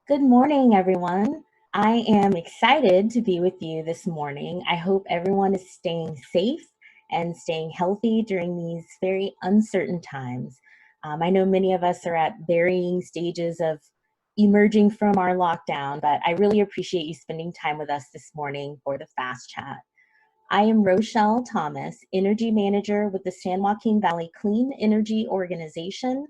Good morning, everyone. I am excited to be with you this morning. I hope everyone is staying safe and staying healthy during these very uncertain times. I know many of us are at varying stages of emerging from our lockdown, but I really appreciate you spending time with us this morning for the Fast Chat. I am Rochelle Thomas, Energy Manager with the San Joaquin Valley Clean Energy Organization,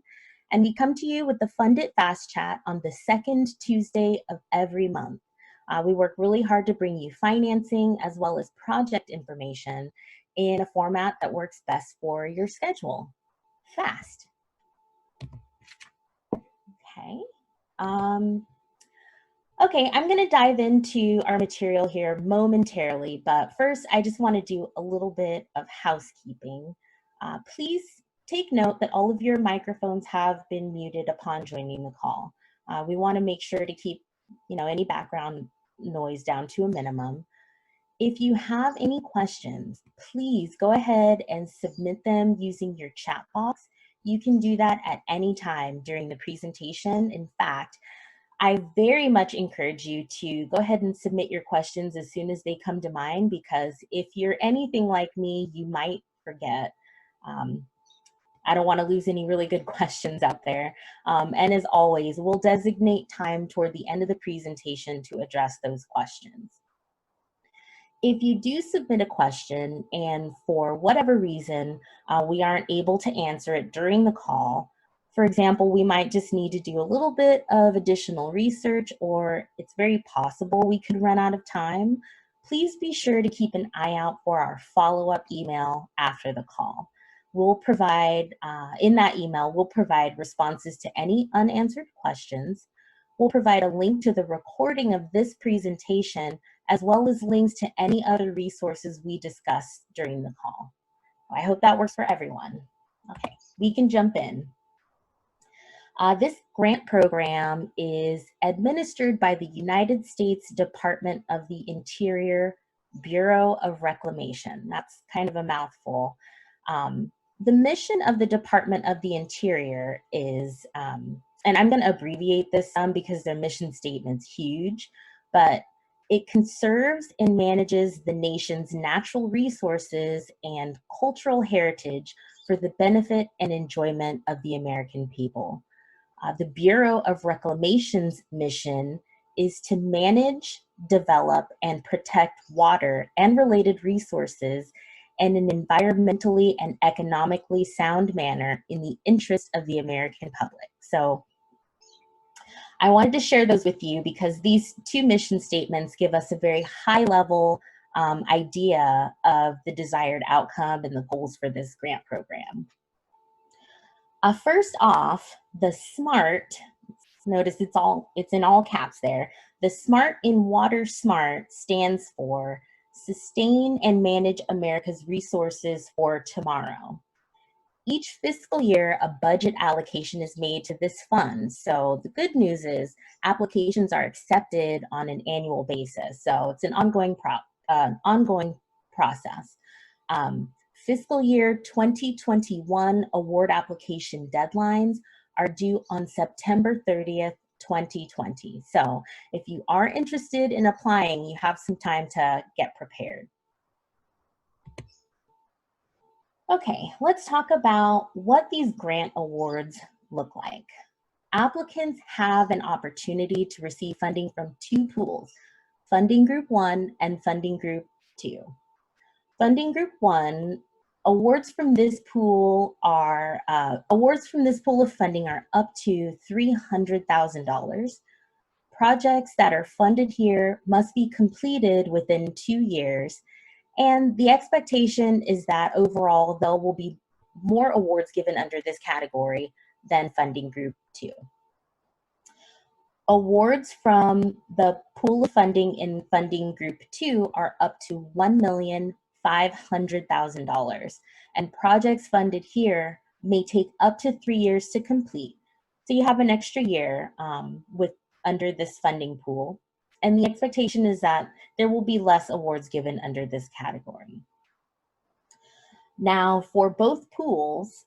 and we come to you with the Funded Fast Chat on the second Tuesday of every month. We work really hard to bring you financing as well as project information in a format that works best for your schedule. Fast. Okay. Okay, I'm going to dive into our material here momentarily, but first I just want to do a little bit of housekeeping. Please take note that all of your microphones have been muted upon joining the call. We want to make sure to keep, any background noise down to a minimum. If you have any questions, please go ahead and submit them using your chat box. You can do that at any time during the presentation. In fact, I very much encourage you to go ahead and submit your questions as soon as they come to mind, because if you're anything like me, you might forget. I don't want to lose any really good questions out there. And as always, we'll designate time toward the end of the presentation to address those questions. If you do submit a question and for whatever reason we aren't able to answer it during the call, for example, we might just need to do a little bit of additional research, or it's very possible we could run out of time, please be sure to keep an eye out for our follow-up email after the call. We'll provide, in that email, we'll provide responses to any unanswered questions. We'll provide a link to the recording of this presentation, as well as links to any other resources we discuss during the call. I hope that works for everyone. Okay, we can jump in. This grant program is administered by the United States Department of the Interior Bureau of Reclamation. That's kind of a mouthful. The mission of the Department of the Interior is, and I'm going to abbreviate this some because their mission statement's huge, but it conserves and manages the nation's natural resources and cultural heritage for the benefit and enjoyment of the American people. The Bureau of Reclamation's mission is to manage, develop, and protect water and related resources in an environmentally and economically sound manner in the interest of the American public. So I wanted to share those with you because these two mission statements give us a very high level idea of the desired outcome and the goals for this grant program. First off, the SMART, notice it's in all caps there. The SMART in WaterSMART stands for Sustain and Manage America's Resources for Tomorrow. Each fiscal year, a budget allocation is made to this fund. So the good news is applications are accepted on an annual basis. So it's an ongoing process. Fiscal year 2021 award application deadlines are due on September 30th, 2020. So if you are interested in applying, you have some time to get prepared. Okay, let's talk about what these grant awards look like. Applicants have an opportunity to receive funding from two pools, Funding Group 1 and Funding Group 2. Funding Group 1, awards from this pool of funding are up to $300,000. Projects that are funded here must be completed within 2 years, and the expectation is that overall there will be more awards given under this category than Funding Group 2. Awards from the pool of funding in Funding Group 2 are up to $1,500,000, and projects funded here may take up to 3 years to complete. So you have an extra year under this funding pool, and the expectation is that there will be less awards given under this category. Now, for both pools,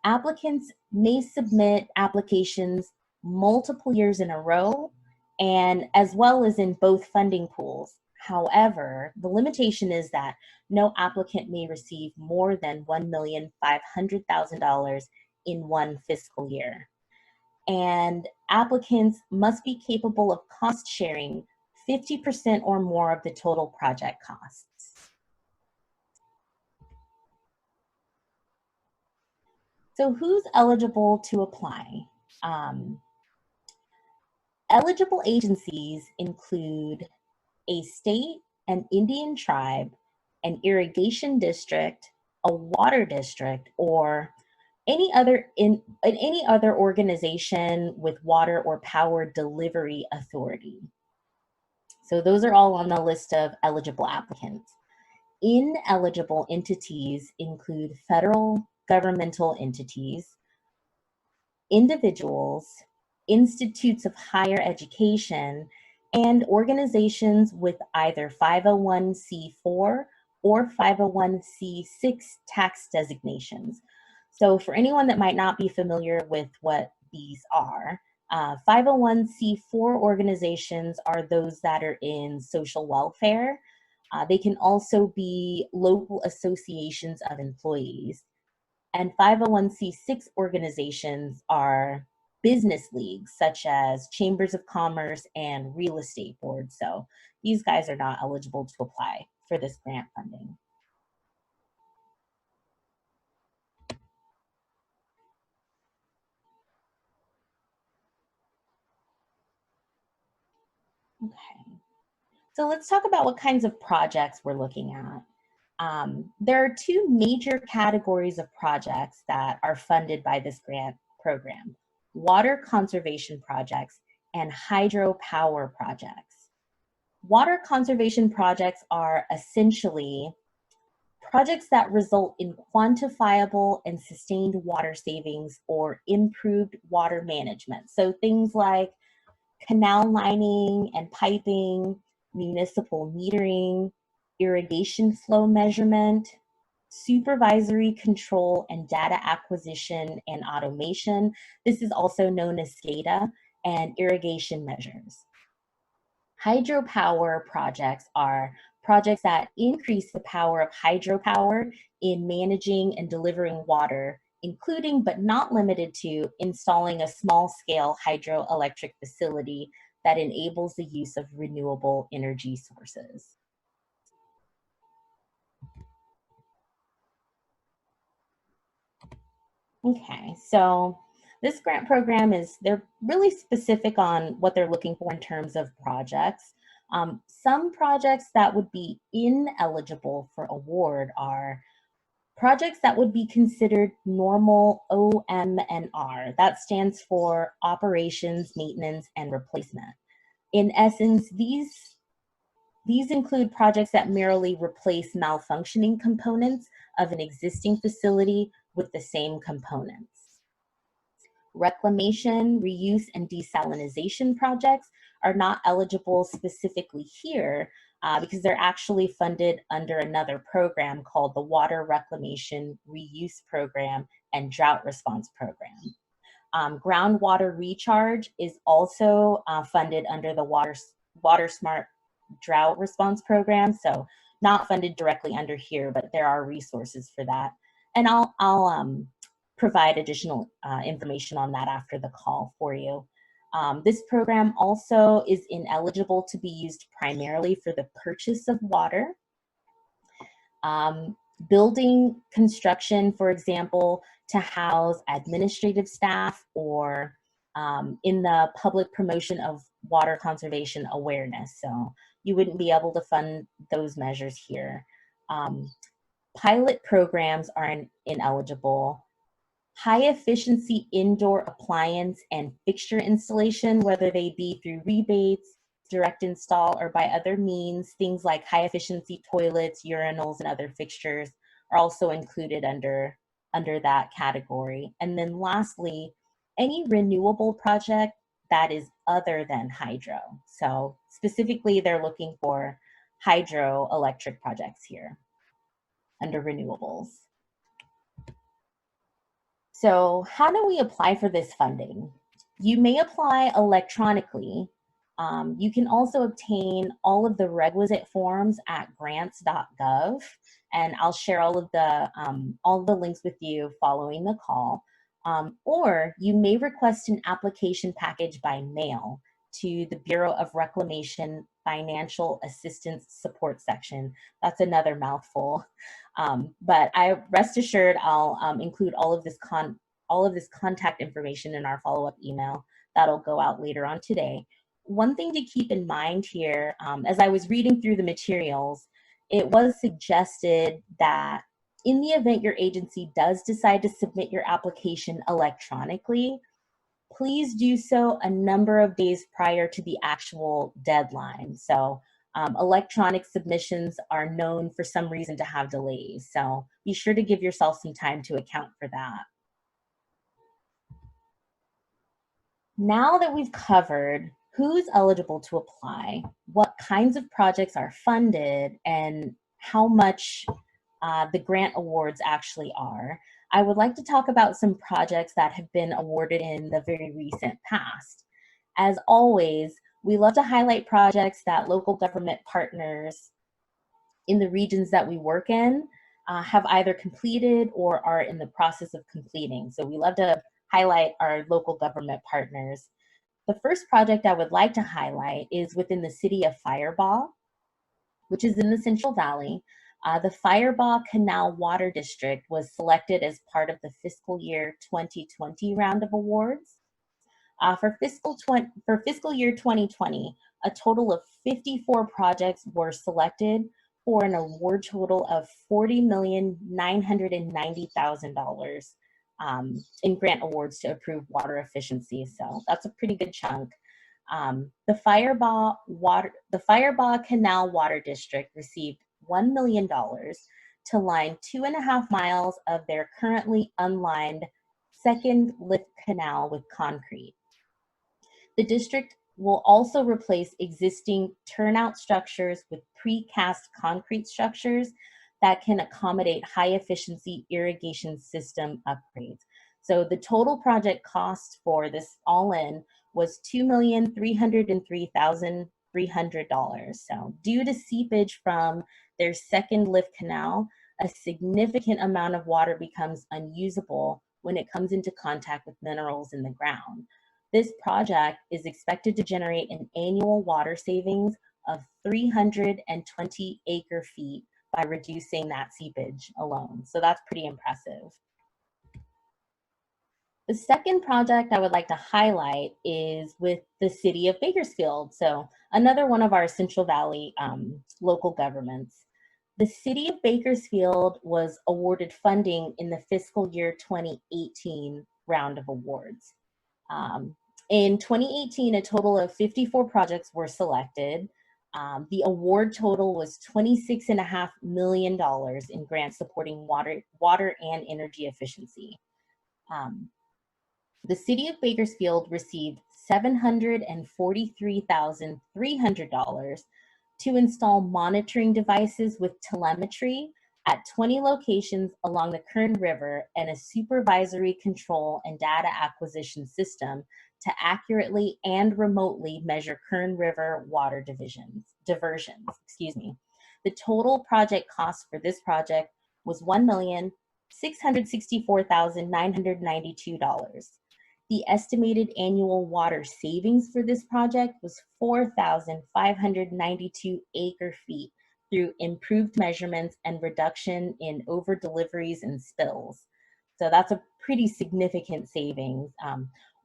applicants may submit applications multiple years in a row, and as well as in both funding pools. However, the limitation is that no applicant may receive more than $1,500,000 in one fiscal year. And applicants must be capable of cost sharing 50% or more of the total project costs. So who's eligible to apply? Eligible agencies include a state, an Indian tribe, an irrigation district, a water district, or any other organization with water or power delivery authority. So those are all on the list of eligible applicants. Ineligible entities include federal governmental entities, individuals, institutes of higher education, and organizations with either 501c4 or 501c6 tax designations. So for anyone that might not be familiar with what these are, 501c4 organizations are those that are in social welfare. They can also be local associations of employees. And 501c6 organizations are business leagues such as chambers of commerce and real estate boards. So these guys are not eligible to apply for this grant funding. Okay, so let's talk about what kinds of projects we're looking at. There are two major categories of projects that are funded by this grant program: water conservation projects and hydropower projects. Water conservation projects are essentially projects that result in quantifiable and sustained water savings or improved water management. So things like canal lining and piping, municipal metering, irrigation flow measurement, supervisory control and data acquisition and automation. This is also known as SCADA, and irrigation measures. Hydropower projects are projects that increase the power of hydropower in managing and delivering water, including but not limited to installing a small-scale hydroelectric facility that enables the use of renewable energy sources. Okay, so this grant program they're really specific on what they're looking for in terms of projects. Some projects that would be ineligible for award are projects that would be considered normal OM&R. That stands for operations, maintenance, and replacement. In essence, these include projects that merely replace malfunctioning components of an existing facility with the same components. Reclamation, reuse, and desalination projects are not eligible specifically here because they're actually funded under another program called the Water Reclamation Reuse Program and Drought Response Program. Groundwater recharge is also funded under the WaterSMART Drought Response Program, so not funded directly under here, but there are resources for that. And I'll provide additional information on that after the call for you. This program also is ineligible to be used primarily for the purchase of water. Building construction, for example, to house administrative staff or in the public promotion of water conservation awareness. So you wouldn't be able to fund those measures here. Pilot programs are ineligible. High efficiency indoor appliance and fixture installation, whether they be through rebates, direct install, or by other means, things like high efficiency toilets, urinals, and other fixtures are also included under that category. And then lastly, any renewable project that is other than hydro. So specifically, they're looking for hydroelectric projects here under renewables. So how do we apply for this funding? You may apply electronically You can also obtain all of the requisite forms at grants.gov, and I'll share all of the links with you following the call. Or you may request an application package by mail to the Bureau of Reclamation Financial Assistance Support Section. That's another mouthful. But I rest assured I'll include all of this contact information in our follow-up email that'll go out later on today. One thing to keep in mind here, as I was reading through the materials, it was suggested that in the event your agency does decide to submit your application electronically, please do so a number of days prior to the actual deadline. So electronic submissions are known for some reason to have delays. So be sure to give yourself some time to account for that. Now that we've covered who's eligible to apply, what kinds of projects are funded, and how much the grant awards actually are, I would like to talk about some projects that have been awarded in the very recent past. As always, we love to highlight projects that local government partners in the regions that we work in have either completed or are in the process of completing. So we love to highlight our local government partners. The first project I would like to highlight is within the city of Firebaugh, which is in the Central Valley. The Firebaugh Canal Water District was selected as part of the fiscal year 2020 round of awards. For fiscal year 2020, a total of 54 projects were selected for an award total of $40,990,000 in grant awards to improve water efficiency. So that's a pretty good chunk. The Firebaugh Canal Water District received $1 million to line 2.5 miles of their currently unlined second lift canal with concrete. The district will also replace existing turnout structures with precast concrete structures that can accommodate high efficiency irrigation system upgrades. So the total project cost for this all in was $2,303,300. So due to seepage from their second lift canal, a significant amount of water becomes unusable when it comes into contact with minerals in the ground. This project is expected to generate an annual water savings of 320 acre-feet by reducing that seepage alone. So that's pretty impressive. The second project I would like to highlight is with the city of Bakersfield. So another one of our Central Valley local governments. The city of Bakersfield was awarded funding in the fiscal year 2018 round of awards. In 2018, a total of 54 projects were selected. The award total was $26.5 million in grants supporting water and energy efficiency. The city of Bakersfield received $743,300 to install monitoring devices with telemetry at 20 locations along the Kern River and a supervisory control and data acquisition system to accurately and remotely measure Kern River water diversions. The total project cost for this project was $1,664,992. The estimated annual water savings for this project was 4,592 acre-feet through improved measurements and reduction in over deliveries and spills. So that's a pretty significant savings.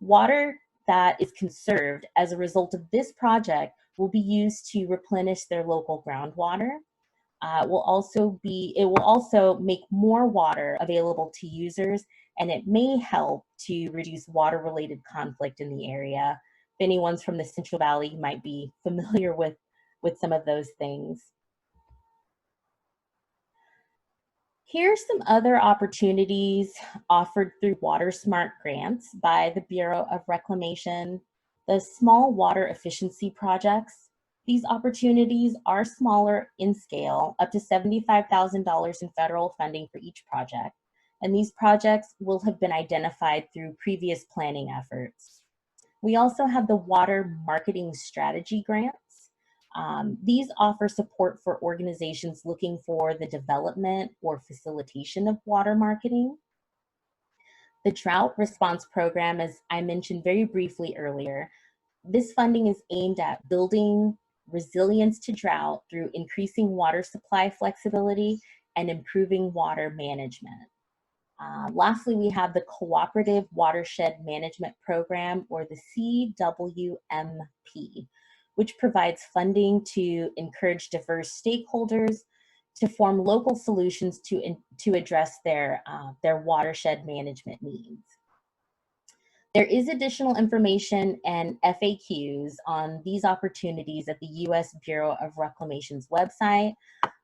Water that is conserved as a result of this project will be used to replenish their local groundwater. It will also make more water available to users, and it may help to reduce water-related conflict in the area. If anyone's from the Central Valley, you might be familiar with some of those things. Here's some other opportunities offered through WaterSMART grants by the Bureau of Reclamation. The small water efficiency projects. These opportunities are smaller in scale, up to $75,000 in federal funding for each project. And these projects will have been identified through previous planning efforts. We also have the Water Marketing Strategy Grants. These offer support for organizations looking for the development or facilitation of water marketing. The Drought Response Program, as I mentioned very briefly earlier, this funding is aimed at building resilience to drought through increasing water supply flexibility and improving water management. Lastly, we have the Cooperative Watershed Management Program, or the CWMP, which provides funding to encourage diverse stakeholders to form local solutions to address their watershed management needs. There is additional information and FAQs on these opportunities at the U.S. Bureau of Reclamation's website.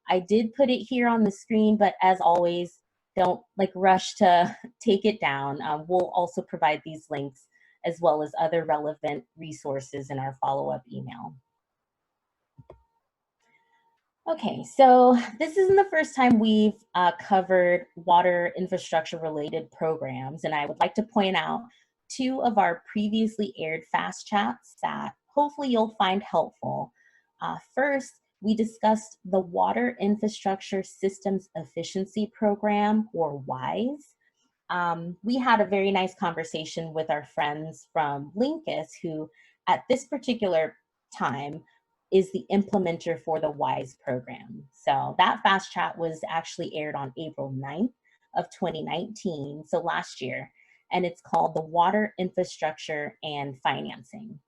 I did put it here on the screen, but as always, don't rush to take it down. We'll also provide these links as well as other relevant resources in our follow-up email. Okay, so this isn't the first time we've covered water infrastructure related programs, and I would like to point out 2 of our previously aired fast chats that hopefully you'll find helpful. First, we discussed the Water Infrastructure Systems Efficiency Program, or WISE. We had a very nice conversation with our friends from Linkus, who at this particular time is the implementer for the WISE program. So that fast chat was actually aired on April 9th of 2019, so last year, and it's called the Water Infrastructure and Financing.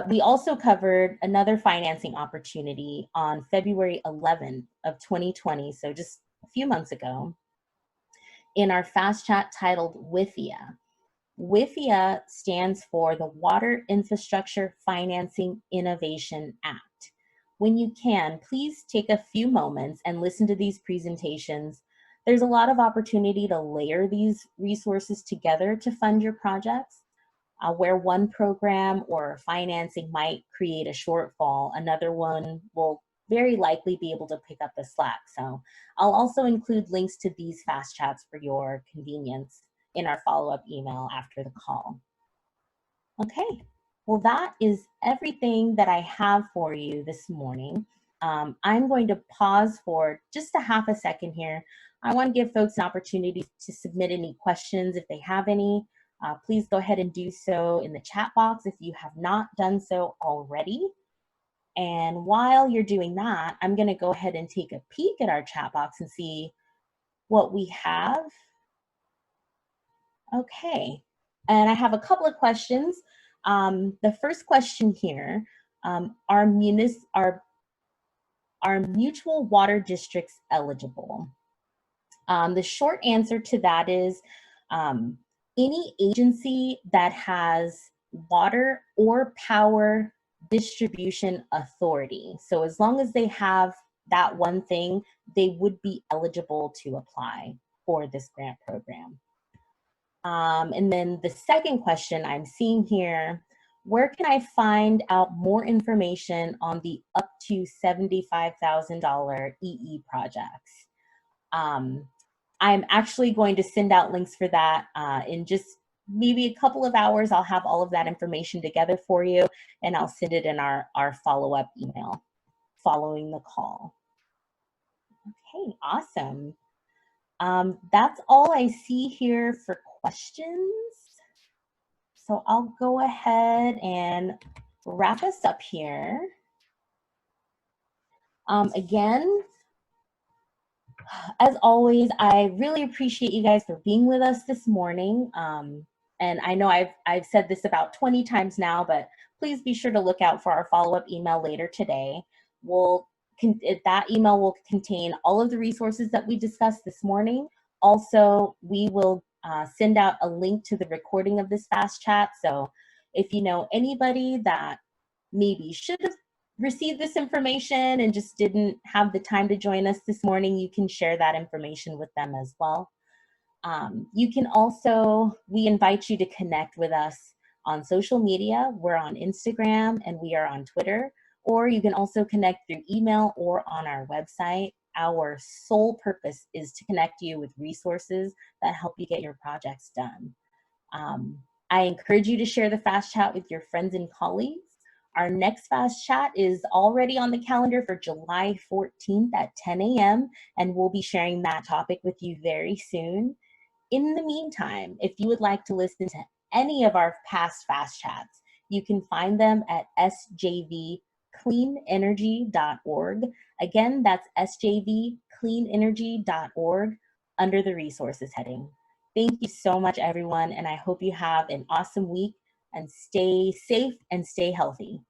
We also covered another financing opportunity on February 11th of 2020, so just a few months ago, in our fast chat titled WIFIA. WIFIA stands for the Water Infrastructure Financing Innovation Act. When you can, please take a few moments and listen to these presentations. There's a lot of opportunity to layer these resources together to fund your projects. Where one program or financing might create a shortfall, another one will very likely be able to pick up the slack. So I'll also include links to these fast chats for your convenience in our follow-up email after the call. Okay, well, that is everything that I have for you this morning. I'm going to pause for just a half a second here. I want to give folks an opportunity to submit any questions if they have any. Please go ahead and do so in the chat box if you have not done so already. And while you're doing that, I'm going to go ahead and take a peek at our chat box and see what we have. Okay, and I have a couple of questions. The first question here, are mutual water districts eligible? The short answer to that is any agency that has water or power distribution authority. So as long as they have that one thing, they would be eligible to apply for this grant program. And then the second question I'm seeing here, where can I find out more information on the up to $75,000 EE projects? I'm actually going to send out links for that in just maybe a couple of hours. I'll have all of that information together for you, and I'll send it in our follow-up email following the call. Okay, awesome. That's all I see here for questions. So I'll go ahead and wrap us up here. Again, as always, I really appreciate you guys for being with us this morning. And I know I've said this about 20 times now, but please be sure to look out for our follow-up email later today. That email will contain all of the resources that we discussed this morning. Also, we will send out a link to the recording of this fast chat. So if you know anybody that maybe should have received this information and just didn't have the time to join us this morning, you can share that information with them as well. You can also, we invite you to connect with us on social media. We're on Instagram and we are on Twitter, or you can also connect through email or on our website. Our sole purpose is to connect you with resources that help you get your projects done. I encourage you to share the Fast Chat with your friends and colleagues. Our next Fast Chat is already on the calendar for July 14th at 10 a.m., and we'll be sharing that topic with you very soon. In the meantime, if you would like to listen to any of our past Fast Chats, you can find them at sjvcleanenergy.org. Again, that's sjvcleanenergy.org under the resources heading. Thank you so much, everyone, and I hope you have an awesome week and stay safe and stay healthy.